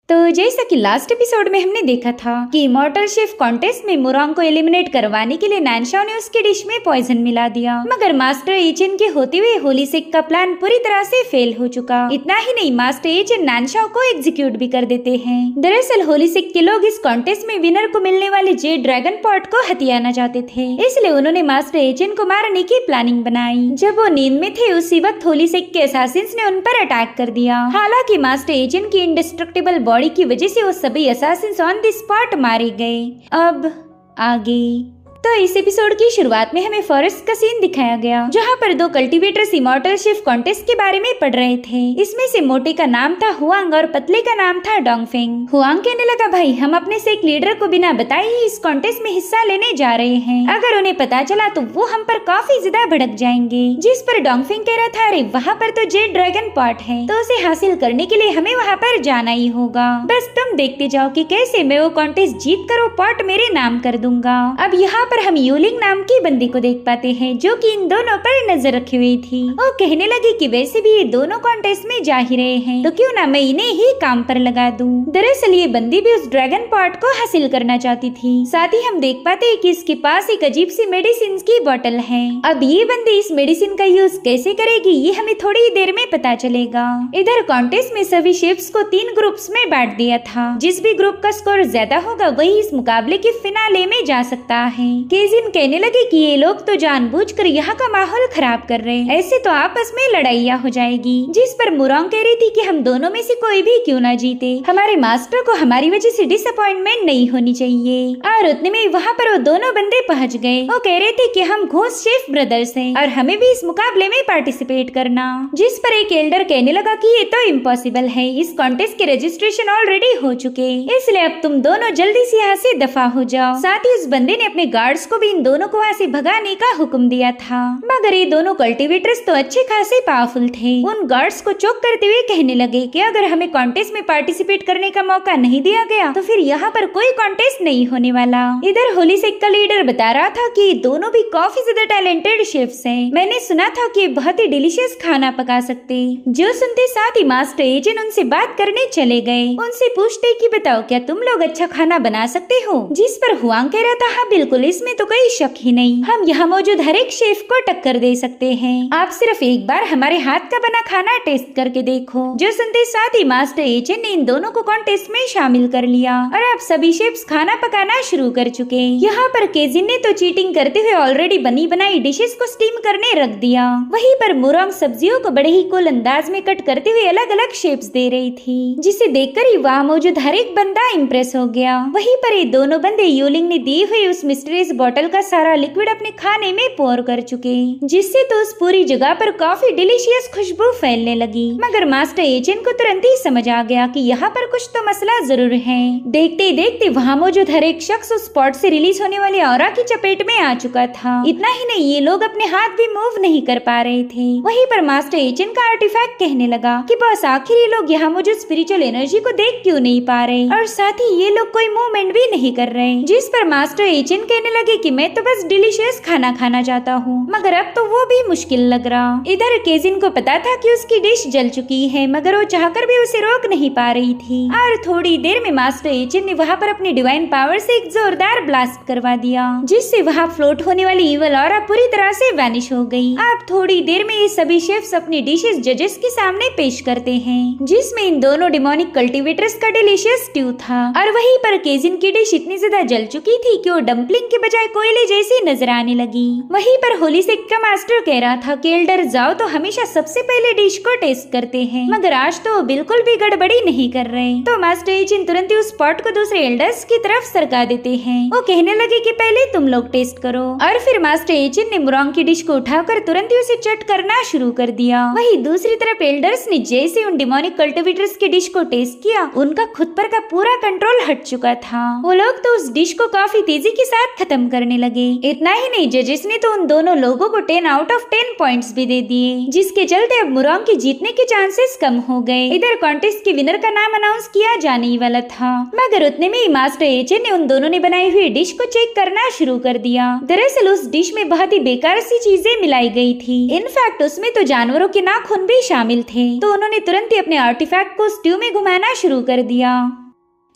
तो जैसा कि लास्ट एपिसोड में हमने देखा था कि इमॉर्टल शेफ कॉन्टेस्ट में मुरांग को एलिमिनेट करवाने के लिए नैनशाओ ने उसकी डिश में पॉइजन मिला दिया, मगर मास्टर एचिन के होते हुए होलीसिक का प्लान पूरी तरह से फेल हो चुका। इतना ही नहीं, मास्टर एचिन नैनशाओ को एग्जीक्यूट भी कर देते हैं। दरअसल होलीसिक के लोग इस कॉन्टेस्ट में विनर को मिलने वाले जेड ड्रैगन पॉट को हथियाना चाहते थे, इसलिए उन्होंने मास्टर एचिन को मारने की प्लानिंग बनाई। जब वो नींद में थे उसी वक्त होलीसिक के असासिन्स ने उन पर अटैक कर दिया। हालांकि मास्टर एचिन की इंडेस्ट्रक्टिबल बॉडी की वजह से वो सभी असासिन्स ऑन द स्पॉट मारे गए। अब आगे तो इस एपिसोड की शुरुआत में हमें फॉरेस्ट का सीन दिखाया गया, जहाँ पर दो कल्टीवेटर्स इमॉर्टल शेफ कॉन्टेस्ट के बारे में पढ़ रहे थे। इसमें से मोटे का नाम था हुआंग और पतले का नाम था डोंगफेंग। हुआंग कहने लगा, भाई हम अपने से एक लीडर को बिना बताए ही इस कॉन्टेस्ट में हिस्सा लेने जा रहे हैं, अगर उन्हें पता चला तो वो हम पर काफी ज्यादा भड़क जाएंगे। जिस पर डोंगफेंग कह रहा था, अरे वहाँ पर तो जेड ड्रैगन पॉट है, तो उसे हासिल करने के लिए हमें वहाँ पर जाना ही होगा। बस तुम देखते जाओ कि कैसे मैं वो कॉन्टेस्ट जीत कर वो पॉट मेरे नाम कर दूंगा। अब यहाँ पर हम यूलिंग नाम की बंदी को देख पाते हैं, जो कि इन दोनों पर नजर रखी हुई थी। वो कहने लगी कि वैसे भी ये दोनों कॉन्टेस्ट में जा ही रहे हैं, तो क्यों ना मैं इन्हें ही काम पर लगा दूं। दरअसल ये बंदी भी उस ड्रैगन पॉट को हासिल करना चाहती थी। साथ ही हम देख पाते हैं कि इसके पास एक अजीब सी मेडिसिन की बोतल है। अब ये बंदी इस मेडिसिन का यूज कैसे करेगी ये हमें थोड़ी ही देर में पता चलेगा। इधर कॉन्टेस्ट में सभी शेफ्स को 3 ग्रुप्स में बांट दिया था। जिस भी ग्रुप का स्कोर ज्यादा होगा वही इस मुकाबले के फिनाले में जा सकता है। केजिन कहने लगे कि ये लोग तो जानबूझकर यहाँ का माहौल खराब कर रहे हैं, ऐसे तो आपस में लड़ाइयाँ हो जाएगी। जिस पर मुरांग कह रही थी कि हम दोनों में से कोई भी क्यों ना जीते, हमारे मास्टर को हमारी वजह से डिसअपॉइंटमेंट नहीं होनी चाहिए। और उतने में वहाँ पर वो दोनों बंदे पहुँच गए। वो कह रहे थे कि हम घोस्ट शेफ ब्रदर्स हैं और हमें भी इस मुकाबले में पार्टिसिपेट करना। जिस पर एक एल्डर कहने लगा कि ये तो इम्पॉसिबल है, इस कॉन्टेस्ट के रजिस्ट्रेशन ऑलरेडी हो चुके, इसलिए अब तुम दोनों जल्दी से यहाँ से दफा हो जाओ। साथ ही उस बंदे ने अपने गार्ड्स को भी इन दोनों को वहाँ से भगाने का हुक्म दिया था, मगर ये दोनों कल्टीवेटर्स तो अच्छे खासे पावरफुल थे। उन गार्ड्स को चौक करते हुए कहने लगे कि अगर हमें कॉन्टेस्ट में पार्टिसिपेट करने का मौका नहीं दिया गया तो फिर यहाँ पर कोई कॉन्टेस्ट नहीं होने वाला। इधर होलीसिक का लीडर बता रहा था कि दोनों भी काफी ज्यादा टैलेंटेड शेफ्स हैं। मैंने सुना था कि बहुत ही डिलीशियस खाना पका सकते। जो सुनते साथ ही मास्टर एचिन उनसे बात करने चले गए। उनसे पूछते कि बताओ क्या तुम लोग अच्छा खाना बना सकते हो। जिस पर हुआंग कह रहा था, हाँ बिल्कुल, इसमें तो कोई शक ही नहीं, हम यहाँ मौजूद हर एक शेफ को टक्कर दे सकते हैं। आप सिर्फ एक बार हमारे हाथ का बना खाना टेस्ट करके देखो। जो सुनते साथ ही मास्टर एचिन ने इन दोनों को कॉन्टेस्ट में शामिल कर लिया और अब सभी शेफ्स खाना पकाना शुरू कर चुके। यहाँ पर केजिन ने तो चीटिंग करते हुए ऑलरेडी बनी बनाई डिशेस को स्टीम करने रख दिया। वहीं पर मुरांग सब्जियों को बड़े ही कूल अंदाज में कट करते हुए अलग अलग शेप्स दे रही थी, जिसे देखकर ही वहाँ मौजूद हर एक बंदा इम्प्रेस हो गया। वहीं पर ये दोनों बंदे यूलिंग ने दी हुई उस मिस्टीरियस बोतल का सारा लिक्विड अपने खाने में पोर कर चुके, जिससे तो उस पूरी जगह पर काफी डिलीशियस खुशबू फैलने लगी। मगर मास्टर एचिन को तुरंत ही समझ आ गया कि यहाँ पर कुछ तो मसला जरूर है। देखते ही देखते वहाँ मौजूद हर एक शख्स उस स्पॉट से रिलीज होने वाली ऑरा की चपेट में आ चुका था। इतना ही नहीं, ये लोग अपने हाथ भी मूव नहीं कर पा रहे थे। वहीं पर मास्टर एचिन का आर्टिफैक्ट कहने लगा कि बस आखिर ये लोग यहाँ मौजूद स्पिरिचुअल एनर्जी को देख क्यों नहीं पा रहे, और साथ ही ये लोग कोई मूवमेंट भी नहीं कर रहे। जिस पर मास्टर एचिन कहने लगे कि मैं तो बस डिलीशियस खाना खाना चाहता हूँ, मगर अब तो वो भी मुश्किल लग रहा। इधर केजिन को पता था कि उसकी डिश जल चुकी है, मगर वो चाहकर भी उसे रोक नहीं पा रही थी। और थोड़ी देर में मास्टर एचिन ने वहाँ पर अपनी डिवाइन पावर से एक जोरदार ब्लास्ट करवा दिया, जिससे वहाँ फ्लोट होने वाली इवल ऑरा पूरी तरह से वैनिश हो गई। अब थोड़ी देर में ये सभी शेफ्स अपनी डिशेस जजेस के सामने पेश करते हैं, जिसमें इन दोनों डिमोनिक कल्टीवेटर्स का डिलीशियस स्ट्यू था। और वहीं पर केजिन की डिश इतनी ज्यादा जल चुकी थी कि वो डम्पलिंग के बजाय कोयले जैसी नजर आने लगी। वहीं पर होलीसिक का मास्टर कह रहा था कि एल्डर जाओ तो हमेशा सबसे पहले डिश को टेस्ट करते हैं, मगर आज तो बिल्कुल भी गड़बड़ी नहीं कर रहे। तो मास्टर एचिन तुरंत ही उस पॉट को दूसरे एल्डर्स की तरफ सरका देते हैं। वो कहने लगे कि पहले तुम लोग टेस्ट करो। और फिर मास्टर एचिन ने मुरांग की डिश को उठाकर तुरंत ही उसे चट करना शुरू कर दिया। वहीं दूसरी तरफ एल्डर्स ने जैसे उन डिमोनिक कल्टीवेटर्स की डिश को टेस्ट किया, उनका खुद पर का पूरा कंट्रोल हट चुका था। वो लोग तो उस डिश को काफी तेजी के साथ खत्म खत्म करने लगे। इतना ही नहीं, जजेस ने तो उन दोनों लोगों को 10 आउट ऑफ 10 पॉइंट्स भी दे दिए, जिसके चलते अब मुरांग के जीतने के चांसेस कम हो गए। इधर कॉन्टेस्ट के विनर का नाम अनाउंस किया जाने ही वाला था, मगर उतने में ही मास्टर एचएन ने उन दोनों ने बनाई हुई डिश को चेक करना शुरू कर दिया। दरअसल उस डिश में बहुत ही बेकार सी चीजें मिलाई गई थी। इनफैक्ट उसमें तो जानवरों के नाखून भी शामिल थे। तो उन्होंने तुरंत ही अपने आर्टिफैक्ट को स्ट्यू में घुमाना शुरू कर दिया,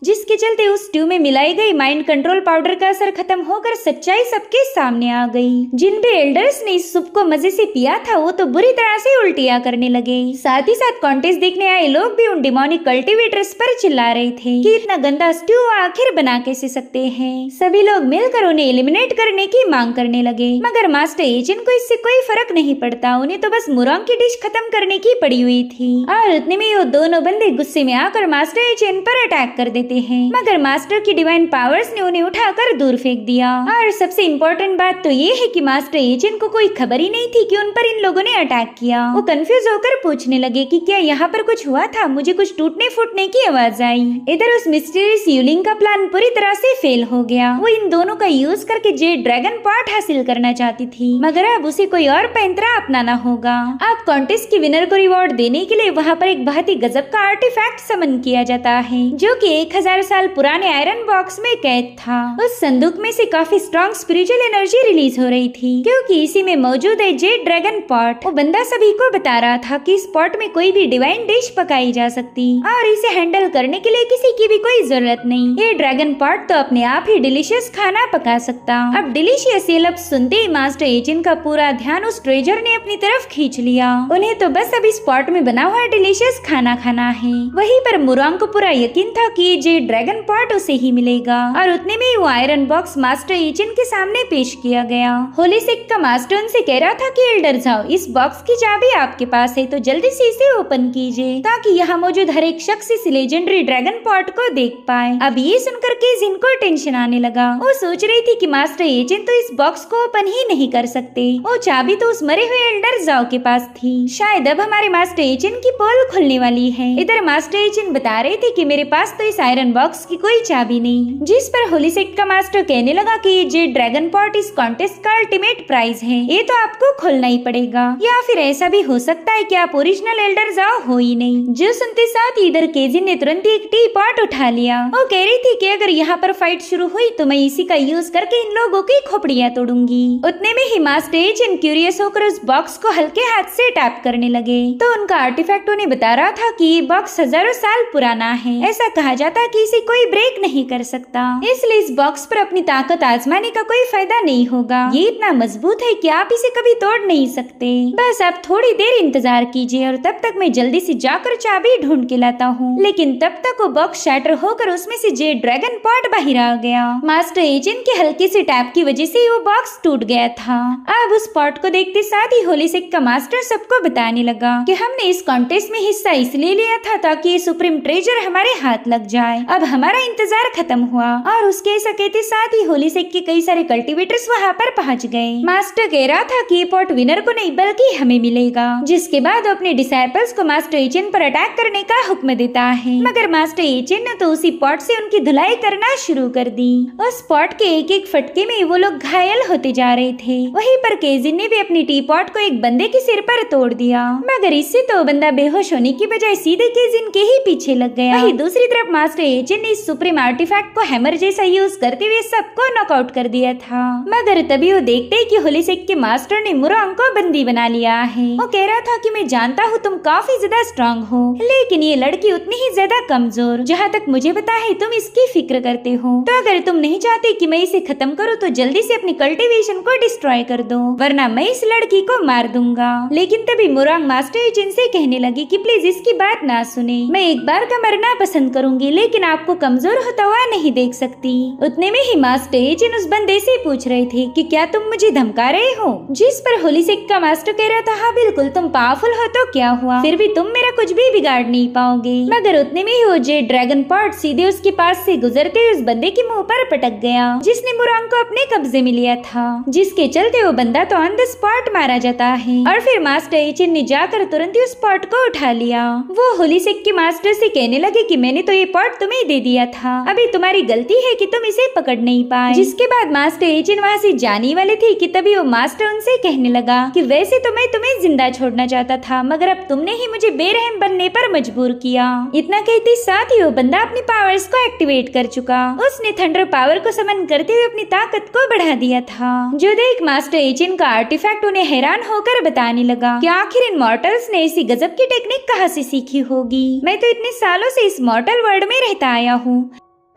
जिसके चलते उस स्ट्यू में मिलाई गई माइंड कंट्रोल पाउडर का असर खत्म होकर सच्चाई सबके सामने आ गई। जिन भी एल्डर्स ने इस सूप को मजे से पिया था वो तो बुरी तरह से उल्टियां करने लगे। साथ ही साथ कॉन्टेस्ट देखने आए लोग भी उन डिमोनिक कल्टिवेटर्स पर चिल्ला रहे थे कि इतना गंदा स्ट्यू आखिर बना कैसे सकते हैं। सभी लोग मिलकर उन्हें एलिमिनेट करने की मांग करने लगे, मगर मास्टर एचएन को इससे कोई फर्क नहीं पड़ता। उन्हें तो बस मुरांग की डिश खत्म करने की पड़ी हुई थी और उतने में वो दोनों बंदे गुस्से में आकर मास्टर एचएन पर अटैक कर देते हैं, मगर मास्टर की डिवाइन पावर्स ने उन्हें उठाकर दूर फेंक दिया। और सबसे इम्पोर्टेंट बात तो ये है कि मास्टर एचएन को कोई खबर ही नहीं थी कि उन पर इन लोगों ने अटैक किया। वो कंफ्यूज होकर पूछने लगे कि क्या यहाँ पर कुछ हुआ था, मुझे कुछ टूटने फूटने की आवाज आई। इधर उस मिस्टीरियस यूलिंग का प्लान पूरी तरह से फेल हो गया। वो इन दोनों का यूज करके जेड ड्रैगन पार्ट हासिल करना चाहती थी, मगर अब उसे कोई और पैंतरा अपनाना होगा। अब कॉन्टेस्ट के विनर को रिवॉर्ड देने के लिए वहाँ पर एक बहुत ही गजब का आर्टिफैक्ट समन किया जाता है, जो कि 1000 साल पुराने आयरन बॉक्स में कैद था। उस संदूक में से काफी स्ट्रॉन्ग स्पिरिचुअल एनर्जी रिलीज हो रही थी, क्योंकि इसी में मौजूद है जेड ड्रैगन पॉट। वो बंदा सभी को बता रहा था कि इस पॉट में कोई भी डिवाइन डिश पकाई जा सकती और इसे हैंडल करने के लिए किसी की भी कोई जरूरत नहीं। ये ड्रैगन पॉट तो अपने आप ही डिलीशियस खाना पका सकता। अब डिलीशियस ये लफ्ज सुनते ही मास्टर एचएन का पूरा ध्यान उस ट्रेजर ने अपनी तरफ खींच लिया। उन्हें तो बस अब इस पॉट में बना हुआ डिलीशियस खाना खाना है। वहीं पर मुरांग को पूरा यकीन था कि जेड ड्रैगन पॉट उसे ही मिलेगा और उतने में वो आयरन बॉक्स मास्टर एचएन के सामने पेश किया गया। होली सिक का मास्टर उनसे कह रहा था कि एल्डर जाओ, इस बॉक्स की चाबी आपके पास है तो जल्दी से इसे ओपन कीजिए ताकि यहाँ मौजूद हर एक शख्स इस लेजेंडरी ड्रैगन पॉट को देख पाए। अब ये सुनकर के जिनको टेंशन आने लगा। वो सोच रही थी कि मास्टर एचएन तो इस बॉक्स को ओपन ही नहीं कर सकते, वो चाबी तो उस मरे हुए एल्डर जाओ के पास थी। शायद अब हमारे मास्टर एचएन की पोल खुलने वाली है। इधर मास्टर एचएन बता रहे थे कि मेरे पास तो इस आयरन बॉक्स की कोई चाबी नहीं, जिस पर होली सेक्ट का मास्टर कहने लगा कि ये ड्रैगन पॉट इस कॉन्टेस्ट का अल्टीमेट प्राइज है, ये तो आपको खोलना ही पड़ेगा। या फिर ऐसा भी हो सकता है कि आप ओरिजिनल एल्डर जाओ हो ही नहीं। जो सुनते साथ इधर केजिन ने तुरंत एक टी पॉट उठा लिया। वो कह रही थी कि अगर यहाँ पर फाइट शुरू हुई तो मैं इसी का यूज करके इन लोगों की खोपड़ियाँ तोड़ूंगी। उतने में ही मास्टर एचएन क्यूरियस होकर उस बॉक्स को हल्के हाथ से टैप करने लगे तो उनका आर्टिफैक्ट उन्हें बता रहा था कि ये बॉक्स हजारों साल पुराना है। ऐसा कहा जाता है कि इसे कोई ब्रेक नहीं कर सकता, इसलिए इस बॉक्स पर अपनी ताकत आजमाने का कोई फायदा नहीं होगा। ये इतना मजबूत है कि आप इसे कभी तोड़ नहीं सकते। बस आप थोड़ी देर इंतजार कीजिए और तब तक मैं जल्दी से जाकर चाबी ढूंढ के लाता हूँ। लेकिन तब तक वो बॉक्स शैटर होकर उसमें से जेड ड्रैगन पॉट बाहर आ गया। मास्टर एचएन के हल्के से टैप की वजह से वो बॉक्स टूट गया था। अब उस पॉट को देखते साथ ही होली सिक का मास्टर सबको बताने लगा कि हमने इस कॉन्टेस्ट में हिस्सा इसलिए लिया था ताकि ये सुप्रीम ट्रेजर हमारे हाथ लग जाए। अब हमारा इंतजार खत्म हुआ और उसके ऐसा कहते साथ ही होली सेक के कई सारे कल्टीवेटर्स वहाँ पर पहुँच गए। मास्टर कह रहा था कि ये पॉट विनर को नहीं बल्कि हमें मिलेगा, जिसके बाद अपने डिसाइपल्स को मास्टर एचएन पर अटैक करने का हुक्म देता है। मगर मास्टर एचएन ने तो उसी पॉट से उनकी धुलाई करना शुरू कर दी। उस पॉट के एक एक फटके में वो लोग घायल होते जा रहे थे। वहीं पर केजिन ने भी अपनी टी पॉट को एक बंदे के सिर पर तोड़ दिया, मगर इससे तो बंदा बेहोश होने की बजाय सीधे केजिन के ही पीछे लग गया। वहीं दूसरी तरफ मास्टर एचएन ने इस सुप्रीम आर्टिफैक्ट को हैमर जैसा यूज करते हुए सबको नॉकआउट कर दिया था। मगर तभी वो देखते ही कि होली सेक के मास्टर ने मुरांग को बंदी बना लिया है। वो कह रहा था कि मैं जानता हूँ तुम काफी ज्यादा स्ट्रांग हो, लेकिन ये लड़की उतनी ही ज्यादा कमजोर। जहाँ तक मुझे पता है तुम इसकी फिक्र करते हो, तो अगर तुम नहीं चाहते कि मैं इसे खत्म करूँ तो जल्दी से अपनी कल्टीवेशन को डिस्ट्रॉय कर दो, वरना मैं इस लड़की को मार दूंगा। लेकिन तभी मुरांग मास्टर एचएन से कहने लगी कि प्लीज इसकी बात ना सुने, मैं एक बार का मरना पसंद करूंगी लेकिन आपको कमजोर होता हुआ नहीं देख सकती। उतने में ही मास्टर एचएन उस बंदे से पूछ रहे थे कि क्या तुम मुझे धमका रहे हो, जिस पर होली सेक का मास्टर कह रहा था हाँ बिल्कुल, तुम पावरफुल हो तो क्या हुआ, फिर भी तुम मेरा कुछ भी बिगाड़ नहीं पाओगे। मगर उतने में ही वो जेड ड्रैगन पॉट सीधे उसके पास से गुजरते उस बंदे के मुंह पर पटक गया, जिसने मुरांग को अपने कब्जे में लिया था, जिसके चलते वो बंदा तो ऑन द स्पॉट मारा जाता है। और फिर मास्टर एचएन ने जाकर तुरंत ही उस पॉट को उठा लिया। वो होली सेक के मास्टर से कहने लगे कि मैंने तो ये पॉट तुम्हें दे दिया था, अभी तुम्हारी गलती है कि तुम इसे पकड़ नहीं पाए। जिसके बाद मास्टर एचिन वहाँ से जाने वाले थे कि तभी वो मास्टर उनसे कहने लगा कि वैसे तो मैं तुम्हें जिंदा छोड़ना चाहता था, मगर अब तुमने ही मुझे बेरहम बनने पर मजबूर किया। इतना कहते साथ ही वो बंदा अपनी पावर्स को एक्टिवेट कर चुका। उसने थंडर पावर को समन करते हुए अपनी ताकत को बढ़ा दिया था। जो देख मास्टर एचिन का आर्टिफैक्ट उन्हें हैरान होकर बताने लगा कि आखिर इन मॉर्टल्स ने ऐसी गजब की टेक्निक कहाँ से सीखी होगी। मैं तो इतने सालों से इस मॉर्टल वर्ल्ड में रहता आया हूँ,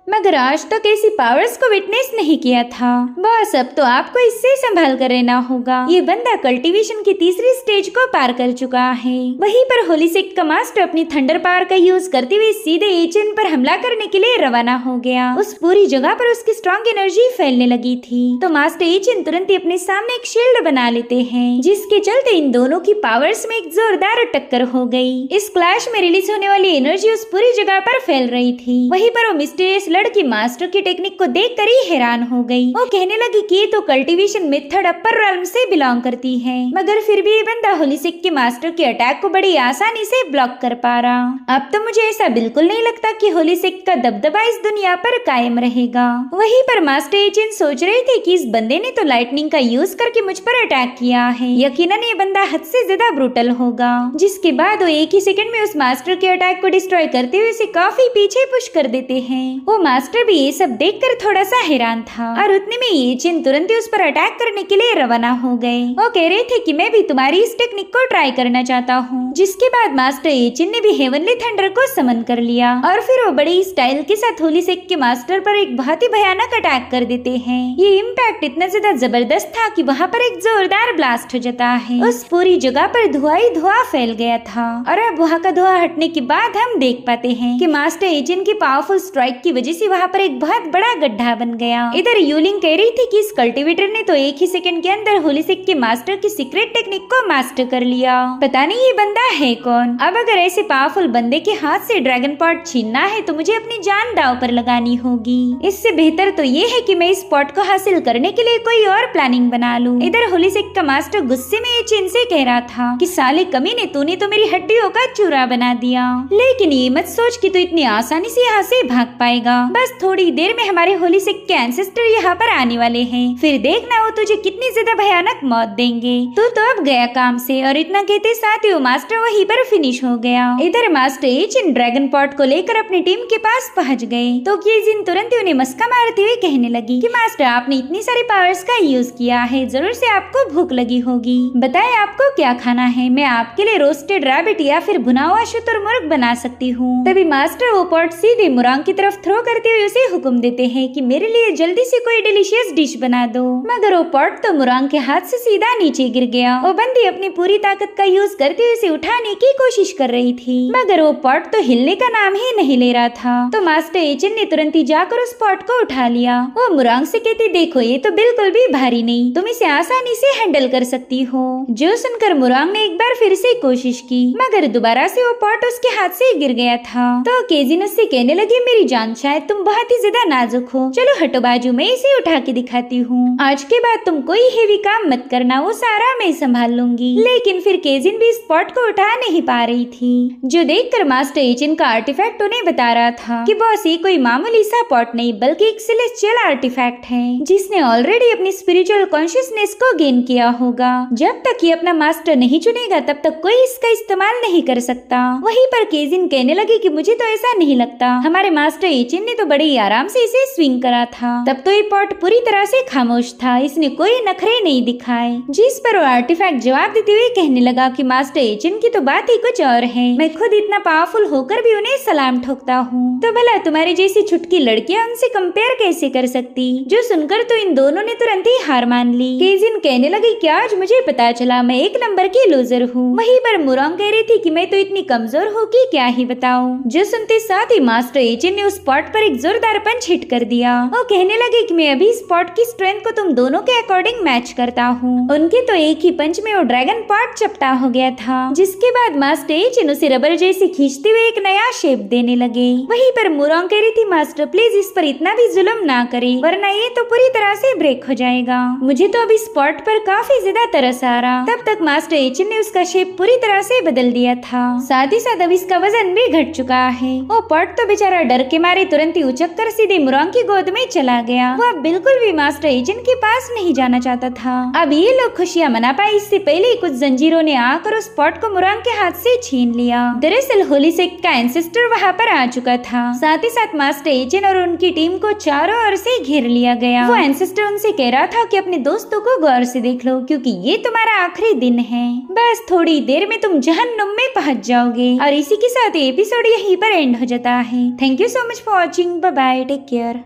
मगर आज तक ऐसी पावर्स को विटनेस नहीं किया था। बस अब तो आपको इससे संभाल कर रहना होगा। ये बंदा कल्टीवेशन की तीसरी स्टेज को पार कर चुका है। वहीं पर होलीसेक का मास्टर अपनी थंडर पावर का यूज करते हुए सीधे एचिन पर हमला करने के लिए रवाना हो गया। उस पूरी जगह पर उसकी स्ट्रॉन्ग एनर्जी फैलने लगी थी, तो मास्टर एचिन तुरंत ही अपने सामने एक शील्ड बना लेते हैं, जिसके चलते इन दोनों की पावर्स में एक जोरदार टक्कर हो गई। इस क्लैश में रिलीज होने वाली एनर्जी उस पूरी जगह पर फैल रही थी। वहीं पर वो मिस्टीरियस लड़की मास्टर की टेक्निक को देखकर ही हैरान हो गई। वो कहने लगी कि ये तो कल्टीवेशन मेथड अपर रेल्म से बिलोंग करती है, मगर फिर भी ये बंदा होलीसेक के मास्टर के अटैक को बड़ी आसानी से ब्लॉक कर पा रहा। अब तो मुझे ऐसा बिल्कुल नहीं लगता कि होलीसेक का दबदबा इस दुनिया पर कायम रहेगा। वहीं पर मास्टर एचिन सोच रहे थे कि इस बंदे ने तो लाइटनिंग का यूज करके मुझ पर अटैक किया है, यकीनन ये बंदा हद से ज्यादा ब्रूटल होगा। जिसके बाद वो एक ही सेकंड में उस मास्टर के अटैक को डिस्ट्रॉय करते हुए उसे काफी पीछे पुश कर देते हैं। वो मास्टर भी ये सब देखकर थोड़ा सा हैरान था और उतने में एचिन तुरंत ही उस पर अटैक करने के लिए रवाना हो गए। वो कह रहे थे कि मैं भी तुम्हारी इस टेक्निक को ट्राई करना चाहता हूँ। जिसके बाद मास्टर एचिन ने भी हेवनली थंडर को समन कर लिया और फिर वो बड़ी स्टाइल के साथ होलीसेक के मास्टर पर एक बहुत ही भयानक अटैक कर देते हैं। ये इम्पैक्ट इतना ज्यादा जबरदस्त था कि वहाँ पर एक जोरदार ब्लास्ट हो जाता है। उस पूरी जगह पर धुआं ही धुआं फैल गया था और अब वहाँ का धुआं हटने के बाद हम देख पाते हैं कि मास्टर एचिन की पावरफुल स्ट्राइक की वजह से वहाँ पर एक बहुत बड़ा गड्ढा बन गया। इधर यूलिंग कह रही थी कि इस कल्टीवेटर ने तो एक ही सेकंड के अंदर होलीसेक के मास्टर की सीक्रेट टेक्निक को मास्टर कर लिया। पता नहीं ये बंदा है कौन। अब अगर ऐसे पावरफुल बंदे के हाथ से ड्रैगन पॉट छीनना है तो मुझे अपनी जान दांव पर लगानी होगी। इससे बेहतर तो ये है कि मैं इस पॉट को हासिल करने के लिए कोई और प्लानिंग बना लूं। इधर होलीसेक का मास्टर गुस्से में एचिन से कह रहा था कि साले कमीने, तूने तो मेरी हड्डियों का चूरा बना दिया। लेकिन ये मत सोच कि तू इतनी आसानी से यहाँ से भाग पाएगा। बस थोड़ी देर में हमारे होलीसेक के एंसेस्टर यहाँ पर आने वाले हैं, फिर देखना वो तुझे कितनी ज्यादा भयानक मौत देंगे। तू तो अब गया काम से। और इतना कहते साथ ही वो मास्टर वहीं पर फिनिश हो गया। इधर मास्टर एचिन ड्रैगन पॉट को लेकर अपनी टीम के पास पहुँच गए तो केजिन तुरंत ही उन्हें मस्का मारते हुए कहने लगी कि मास्टर, आपने इतनी सारी पावर्स का यूज किया है, जरूर से आपको भूख लगी होगी। बताए आपको क्या खाना है, मैं आपके लिए रोस्टेड रैबिट या फिर भुना हुआ शुतुरमुर्ग बना सकती हूँ। तभी मास्टर वो पॉट सीधे मुरांग की तरफ थ्रो करते हुए उसे हुक्म देते हैं कि मेरे लिए जल्दी से कोई डिलीशियस डिश बना दो। मगर वो पॉट तो मुरांग के हाथ से सीधा नीचे गिर गया। वो बंदी अपनी पूरी ताकत का यूज करते हुए उसे उठाने की कोशिश कर रही थी, मगर वो पॉट तो हिलने का नाम ही नहीं ले रहा था। तो मास्टर एचिन ने तुरंत ही जाकर उस पॉट को उठा लिया। वो मुरांग से कहती, देखो ये तो बिल्कुल भी भारी नहीं, तुम इसे आसानी से हैंडल कर सकती हो। जो सुनकर मुरांग ने एक बार फिर से कोशिश की, मगर दोबारा से वो पॉट उसके हाथ से गिर गया था। तो केजिन उससे कहने लगी, मेरी जान, शायद तुम बहुत ही ज्यादा नाजुक हो, चलो हटो बाजू, मैं इसे उठा के दिखाती हूँ। आज के बाद तुम कोई हेवी काम मत करना, वो सारा मैं संभाल लूंगी। लेकिन फिर केजिन भी इस पॉट को उठा नहीं पा रही थी। जो देखकर मास्टर एचिन का आर्टिफैक्ट उन्हें बता रहा था कि बॉस, ये कोई मामूली सा पॉट नहीं बल्कि एक सेलेस्टियल आर्टिफैक्ट है, जिसने ऑलरेडी अपनी स्पिरिचुअल कॉन्शियसनेस को गेन किया होगा। जब तक ये अपना मास्टर नहीं चुनेगा तब तक कोई इसका इस्तेमाल नहीं कर सकता। वहीं पर केजिन कहने लगी कि मुझे तो ऐसा नहीं लगता, हमारे मास्टर एचिन ने तो बड़ी आराम से इसे स्विंग करा था। तब तो ये पॉट पूरी तरह से खामोश था, इसने कोई नखरे नहीं दिखाए। जिस पर वो आर्टिफैक्ट जवाब देते हुए कहने लगा कि मास्टर एचिन की तो बात ही कुछ और है, मैं खुद इतना पावरफुल होकर भी उन्हें सलाम ठोकता हूँ, तो भला तुम्हारी जैसी छुटकी लड़कियां उनसे कंपेयर कैसे कर सकती। जो सुनकर तो इन दोनों ने तुरंत ही हार मान ली। केजिन कहने लगी, क्या आज मुझे पता चला मैं एक नंबर की लूजर हूँ। वहीं पर मुरांग कह रही थी कि मैं तो इतनी कमजोर हूँ कि क्या ही बताऊं। जो सुनते साथ ही मास्टर एचिन ने उस पॉट पर एक जोरदार पंच हिट कर दिया। वो कहने लगे कि मैं अभी स्पॉट की स्ट्रेंथ को तुम दोनों के अकॉर्डिंग मैच करता हूँ। उनके तो एक ही पंच में वो ड्रैगन पॉट चपटा हो गया था, जिसके बाद मास्टर एचिन उसे रबर जैसे खींचते हुए एक नया शेप देने लगे। वहीं पर मुरोंग कह रही थी, मास्टर प्लीज इस पर इतना भी जुल्म ना करे, वरना ये तो पूरी तरह से ब्रेक हो जाएगा। मुझे तो अभी स्पॉट पर काफी ज्यादा तरस आ रहा। तब तक मास्टर एचिन ने उसका शेप पूरी तरह से बदल दिया था। साथ ही साथ अब इसका वजन भी घट चुका है। वो पॉट तो बेचारा डर के मारे तुरंत ही उचक कर सीधे मुरोंग की गोद में चला गया। वो अब बिल्कुल भी मास्टर एचिन के पास नहीं जाना चाहता था। अब ये लोग खुशियां मना पाए इससे पहले कुछ जंजीरों ने आकर उस पॉट को मुरोंग के हाथ से छीन लिया। दरअसल होली सेक्ट का एंसेस्टर वहाँ पर आ चुका था। साथ ही साथ मास्टर एचिन और उनकी टीम को चारों ओर से घेर लिया गया। वो एंसेस्टर उनसे कह रहा था कि अपने दोस्तों को गौर से देख लो, क्योंकि ये तुम्हारा आखिरी दिन है। बस थोड़ी देर में तुम जहन्नुम में पहुंच जाओगे। और इसी के साथ एपिसोड यहीं पर एंड हो जाता है। Thank you so much for watching. Bye bye, take care.